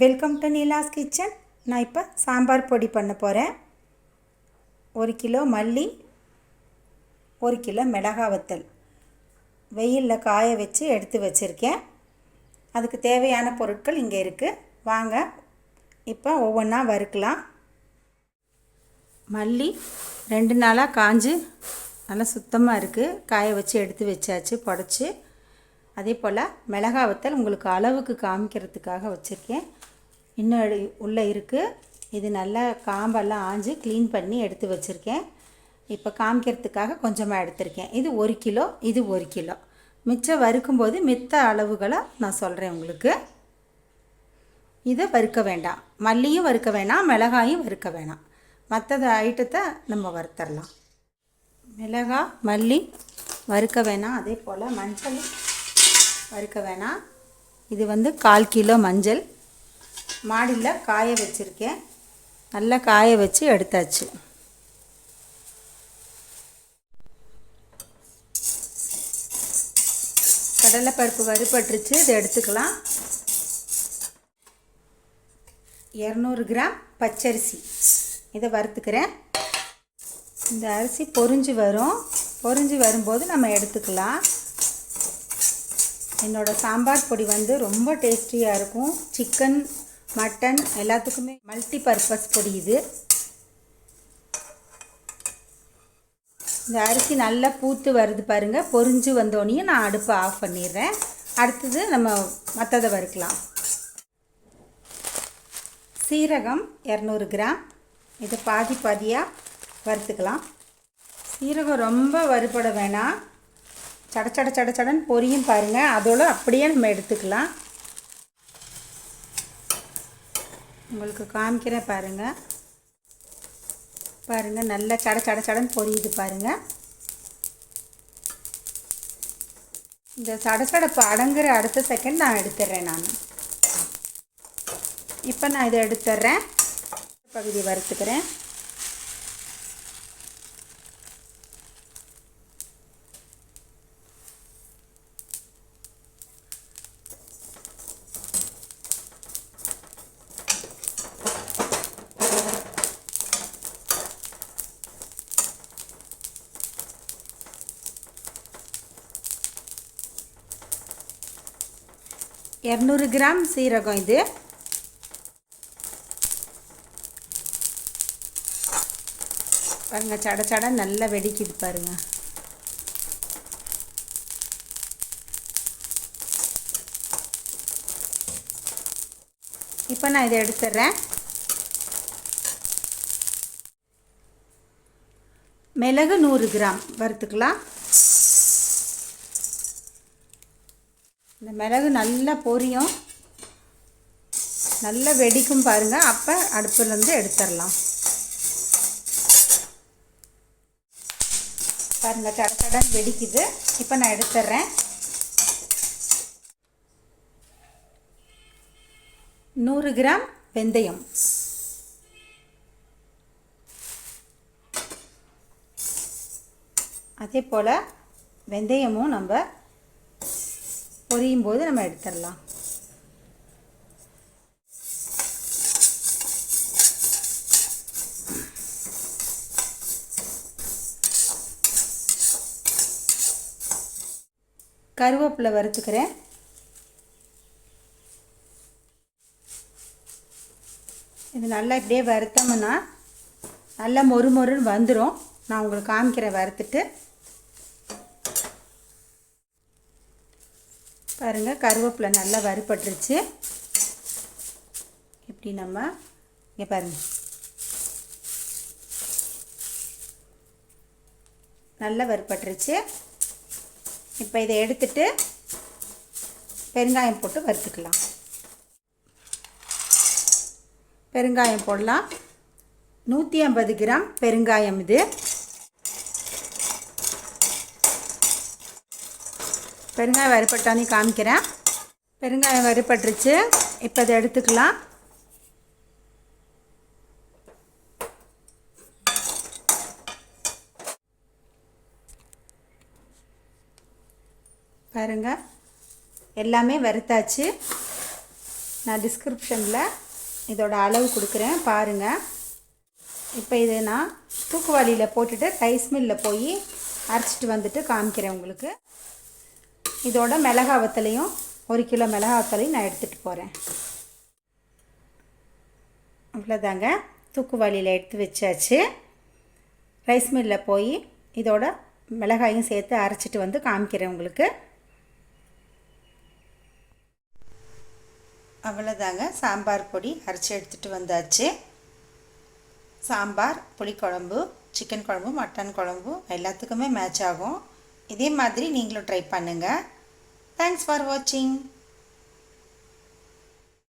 Welcome to Neela's kitchen. நான் இப்போ சாம்பார் பொடி பண்ண போகிறேன். 1 கிலோ மல்லி, 1 கிலோ மிளகாய் வத்தல் வெயிலில் காய வச்சு எடுத்து வச்சுருக்கேன். அதுக்கு தேவையான பொருட்கள் இங்கே இருக்குது. வாங்க இப்போ ஒவ்வொன்றா வறுக்கலாம். மல்லி 2 நாளாக காஞ்சு நல்லா சுத்தமாக இருக்குது. காய வச்சு எடுத்து வச்சாச்சு புடச்சி. அதே போல் மிளகாய் வத்தல் உங்களுக்கு அளவுக்கு காமிக்கிறதுக்காக வச்சுருக்கேன். இன்னும் உள்ளே இருக்குது. இது நல்லா காம்பெல்லாம் ஆஞ்சு க்ளீன் பண்ணி எடுத்து வச்சுருக்கேன். இப்போ காமிக்கிறதுக்காக கொஞ்சமாக எடுத்திருக்கேன். இது 1 கிலோ, இது 1 கிலோ. மிச்சம் வறுக்கும்போது மித்த அளவுகளை நான் சொல்கிறேன் உங்களுக்கு. இதை வறுக்க வேண்டாம், மல்லியும் வறுக்க வேணாம், மிளகாயும் வறுக்க வேணாம். மற்ற ஐட்டத்தை நம்ம வறுத்தரலாம். மிளகாய் மல்லி வறுக்க வேணாம். அதே போல் மஞ்சள் வறுக்க வேணாம். இது 1/4 கிலோ மஞ்சள் மாடியில் காய வச்சுருக்கேன். நல்லா காய வச்சு எடுத்தாச்சு. கடலைப்பருப்பு வறுபட்டுருச்சு, இதை எடுத்துக்கலாம். 200 கிராம் பச்சரிசி, இதை வறுத்துக்கிறேன். இந்த அரிசி பொரிஞ்சு வரும்போது நம்ம எடுத்துக்கலாம். என்னோடய சாம்பார் பொடி ரொம்ப டேஸ்டியாக இருக்கும். சிக்கன், மட்டன் எல்லாத்துக்குமே மல்டி பர்பஸ் பொடி இது. இந்த அரிசி நல்லா பூத்து வருது பாருங்கள். பொரிஞ்சு வந்தோடனே நான் அடுப்பை ஆஃப் பண்ணிடுறேன். அடுத்தது நம்ம மற்றதை வறுக்கலாம். சீரகம் 200 கிராம், இதை பாதியாக வறுத்துக்கலாம். சீரகம் ரொம்ப வறுபட வேணாம். சடன்னு பொரியும் பாருங்கள். அதோடு அப்படியே நம்ம எடுத்துக்கலாம். உங்களுக்கு காமிக்கிறேன் பாருங்கள் நல்லா சடன்னு பொரியுது பாருங்கள். இந்த சடப்பு அடங்குற அடுத்த செகண்ட் நான் எடுத்துடுறேன். இப்போ நான் இதை எடுத்துடுறேன். பகுதி வறுத்துக்கிறேன். $200 கிராம் சீரகம். இது பாருங்கள் சட நல்லா வெடிக்குது பாருங்கள். இப்போ நான் இதை எடுத்துடுறேன். மிளகு 100 கிராம் வறுத்துக்கலாம். இந்த மிளகு நல்லா பொரியும், நல்லா வெடிக்கும் பாருங்கள். அப்போ அடுப்புலேருந்து எடுத்துடலாம். பாருங்கள் சடன்னு வெடிக்குது. இப்போ நான் எடுத்துடுறேன். 100 கிராம் வெந்தயம், அதே போல் வெந்தயமும் நம்ம பொரியும் போது நம்ம எடுத்துடலாம். கருவேப்பிலை வறுத்துக்கிறேன். இது நல்லா இப்படியே வறுத்தோம்னா நல்லா மொறுன்னு வந்துடும். நான் உங்களுக்கு காமிக்கிறேன் வறுத்துட்டு. பாருங்கள் கருவேப்பிலை நல்லா வறுபட்டுருச்சு. இப்படி நம்ம இங்கே பாருங்கள் நல்லா வறுபட்டுருச்சு. இப்போ இதை எடுத்துட்டு பெருங்காயம் போட்டு வறுத்துக்கலாம். பெருங்காயம் போடலாம். 150 கிராம் பெருங்காயம். இது பெருங்காயம் வறுபட்டானே காமிக்கிறேன். பெருங்காயம் வறுபட்டுருச்சு. இப்போ இதை எடுத்துக்கலாம். பாருங்கள் எல்லாமே வறுத்தாச்சு. நான் டிஸ்கிரிப்ஷனில் இதோட அளவு கொடுக்குறேன் பாருங்கள். இப்போ இதை நான் தூக்குவாளியில் போட்டுட்டு ரைஸ் மில்லில் போய் அரைச்சிட்டு வந்துட்டு காமிக்கிறேன் உங்களுக்கு. இதோட மிளகா வத்தலையும் 1 கிலோ மிளகா வத்தலையும் நான் எடுத்துகிட்டு போகிறேன். அவ்வளோதாங்க, தூக்குவாளியில் எடுத்து வச்சாச்சு. ரைஸ் மில்லில் போய் இதோட மிளகாயும் சேர்த்து அரைச்சிட்டு வந்து காமிக்கிறேன் உங்களுக்கு. அவ்வளோதாங்க, சாம்பார் பொடி அரைச்சி எடுத்துகிட்டு வந்தாச்சு. சாம்பார், புளிக்குழம்பு, சிக்கன் குழம்பு, மட்டன் குழம்பு எல்லாத்துக்குமே மேட்ச் ஆகும். இதே மாதிரி நீங்களும் ட்ரை பண்ணுங்கள். தேங்க்ஸ் ஃபார் வாட்சிங்.